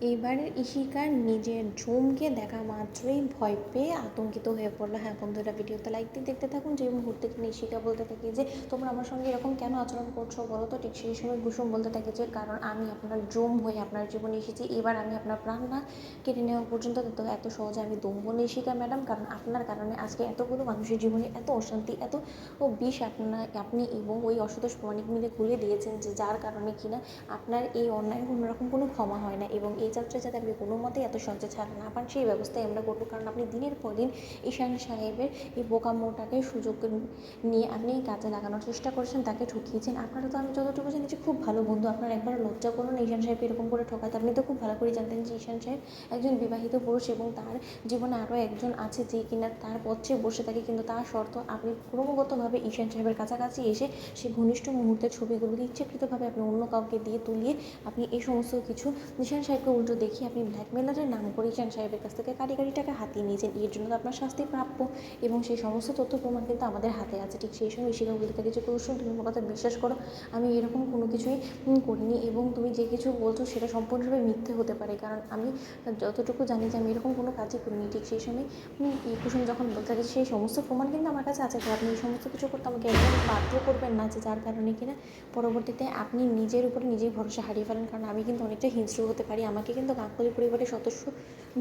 এইবারের ইশিকা নিজের ঝুমকে দেখা মাত্রই ভয় পেয়ে আতঙ্কিত হয়ে পড়লো। হ্যাঁ বন্ধুরা, ভিডিওতে লাইক দিয়ে দেখতে থাকুন। যে মুহূর্তে কিনা ইশিকা বলতে থাকে যে তোমরা আমার সঙ্গে এরকম কেন আচরণ করছো বলো তো, ঠিক সেই সময় কুসুম বলতে থাকে যে কারণ আমি আপনার জম হয়ে আপনার জীবনে এসেছি, এবার আমি আপনার প্রাণ না কেটে নেওয়া পর্যন্ত এত সহজে আমি দমবো না ইশিকা ম্যাডাম, কারণ আপনার কারণে আজকে এতগুলো মানুষের জীবনে এত অশান্তি, এত বিষ আপনি এবং ওই অসতোষ প্রমাণিক মিলে খুলে দিয়েছেন, যে যার কারণে কিনা আপনার এই অন্যায় কোনোরকম কোনো ক্ষমা হয় না, এবং এই যাত্রা যাতে আপনি কোনো মতেই এত সহজে ছাড়া না পান সেই ব্যবস্থাই আমরা করবো। কারণ আপনি দিনের পর দিন ঈশান সাহেবের এই বোকামোটাকে সুযোগ নিয়ে আপনি এই কাজে লাগানোর চেষ্টা করেছেন, তাকে ঠকিয়েছেন। আপনারা তো আমি যতটুকু জানি যে খুব ভালো বন্ধু, আপনার একবার লজ্জা করুন ঈশান সাহেবকে এরকম করে ঠকাতে। আপনি তো খুব ভালো করে জানতেন যে ঈশান সাহেব একজন বিবাহিত পুরুষ এবং তার জীবনে আরও একজন আছে যে কিনা তার পথে বসে থাকে, কিন্তু তার শর্ত আপনি ক্রমাগতভাবে ঈশান সাহেবের কাছাকাছি এসে সেই ঘনিষ্ঠ মুহূর্তের ছবিগুলোকে ইচ্ছাকৃতভাবে আপনি অন্য কাউকে দিয়ে তুলিয়ে আপনি এই সমস্ত কিছু ঈশান সাহেবকে উল্টো দেখিয়ে আপনি ব্ল্যাকমেলারের নাম করে ঈশান সাহেবের কাছ থেকে কারি টাকা হাতিয়ে নিয়েছেন। এর জন্য তো আপনার শাস্তি প্রাপ্য, এবং সেই সমস্ত তথ্য প্রমাণ কিন্তু আমাদের হাতে আছে। ঠিক সেই সময় ঈশিকা বলতে থাকে যে কুসুম, তুমি আমার কথা বিশ্বাস করো, আমি এরকম কোনো কিছুই করিনি, এবং তুমি যে কিছু বলছো সেটা সম্পূর্ণভাবে মিথ্যে হতে পারে, কারণ আমি যতটুকু জানি যে আমি এরকম কোনো কাজই করিনি। ঠিক সেই সময় কুসুম যখন বলতে থাকে সেই সমস্ত প্রমাণ কিন্তু আমার কাছে আছে, তো আপনি এই সমস্ত কিছু করতে আমাকে একদম বাধ্য করবেন না, যে যার কারণে কিনা পরবর্তীতে আপনি নিজের উপরে নিজেই ভরসা হারিয়ে ফেলেন। কারণ আমি কিন্তু অনেকটা হিংস্র হতে পারি, আমাকে কিন্তু গাঙ্গুলি পরিবারের সদস্য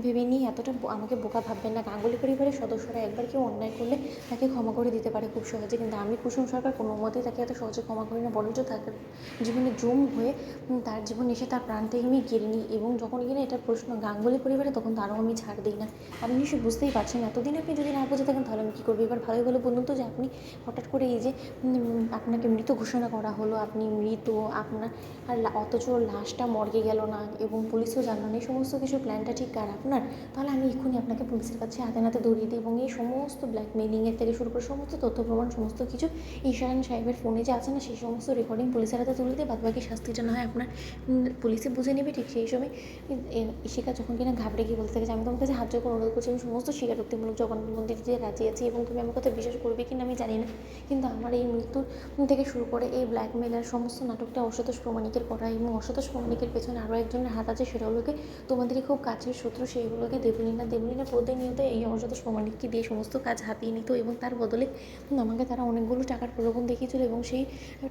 ভেবে নিয়ে এতটা আমাকে বোকা ভাববেন না। গাঙ্গুলি পরিবারের সদস্যরা একবার কেউ অন্যায় করলে তাকে ক্ষমা করে দিতে পারে খুব সহজে, কিন্তু আমি কুসুম সরকার কোনো মতেই তাকে এত সহজে ক্ষমা করি না, বরঞ্চ তাকে জীবনে জম হয়ে তার জীবন এসে তার প্রাণটাকে আমি কেড়ে নিই। এবং যখন কিনা এটার প্রশ্ন গাঙ্গুলি পরিবারে, তখন তারও আমি ছাড় দিই না। আপনি নিশ্চয়ই বুঝতেই পারছেন, এতদিন আপনি যদি না বুঝে থাকেন তাহলে আমি কী করবো। এবার ভালোই ভালো বলুন তো, যে আপনি হঠাৎ করে এই যে আপনাকে মৃত ঘোষণা করা হলো, আপনি মৃত, আপনার আর অথচ লাশটা মর্গে গেল না এবং পুলিশও জানলো না, এই সমস্ত কিছু প্ল্যানটা ঠিক কার আপনার? তাহলে আমি এক্ষুনি আপনাকে পুলিশের কাছে হাতে নাতে ধরিয়ে দিই, এবং এই সমস্ত ব্ল্যাকমেলিংয়ের থেকে শুরু করে সমস্ত তথ্য প্রমাণ সমস্ত কিছু ঈশান সাহেবের ফোনে যে আছে না, সেই সমস্ত রেকর্ডিং পুলিশের হাতে তুলে দিয়ে বাদবাকি শাস্তিটা না হয় আপনার পুলিশে বুঝে নেবে। ঠিক সেই সময় ঈশিকা যখন কিনা ঘাবড়ে গিয়ে বলতে থাকে যে আমি তোমার কাছে হাত জোর করে অনুরোধ করছি, আমি সমস্ত স্বীকারোক্তিমূলক জবানবন্দি দিতে রাজি আছি, এবং তুমি আমার কথা বিশ্বাস করবে কিনা আমি জানি না, কিন্তু আমার এই মৃত্যুর থেকে শুরু করে এই ব্ল্যাকমেলার সমস্ত নাটকটা অসতোষ প্রমাণিকের করা, এবং অসতোষ প্রমাণিকের পেছনে আরও একজনের হাত আছে, সেটা হলোকে তোমাদেরই খুব কাছের শত্রু, সেইগুলোকে দেবলীনা প্রতিনিয়ত এই অসতোষ প্রমাণিককে দিয়ে সমস্ত কাজ হাতিয়ে নিত, এবং তার বদলে আমাকে তারা অনেকগুলো টাকার প্রলোভন দেখিয়েছিল, এবং সেই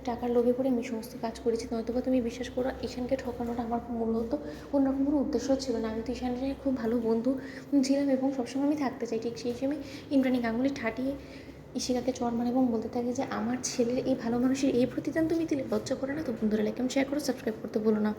টাকার লোভে পড়ে আমি সমস্ত কাজ করেছি। নয়তোবা তুমি বিশ্বাস করো, ঈশানকে ঠকানোটা আমার মূলত অন্যরকম কোনো উদ্দেশ্য ছিল না। আমি তো ঈশানের খুব ভালো বন্ধু ছিলাম, এবং সবসময় আমি থাকতে চাই। ঠিক সেই সময় ইন্দ্রাণী গাঙ্গুলি ঠাটিয়ে ঈশিকাকে চড় মারে এবং বলতে থাকে যে আমার ছেলের এই ভালো মানুষের এই প্রতিদান তুমি দিলে, লজ্জা করে না? তো বন্ধুরা, লাইক শেয়ার করো, সাবস্ক্রাইব করতে ভুলো না।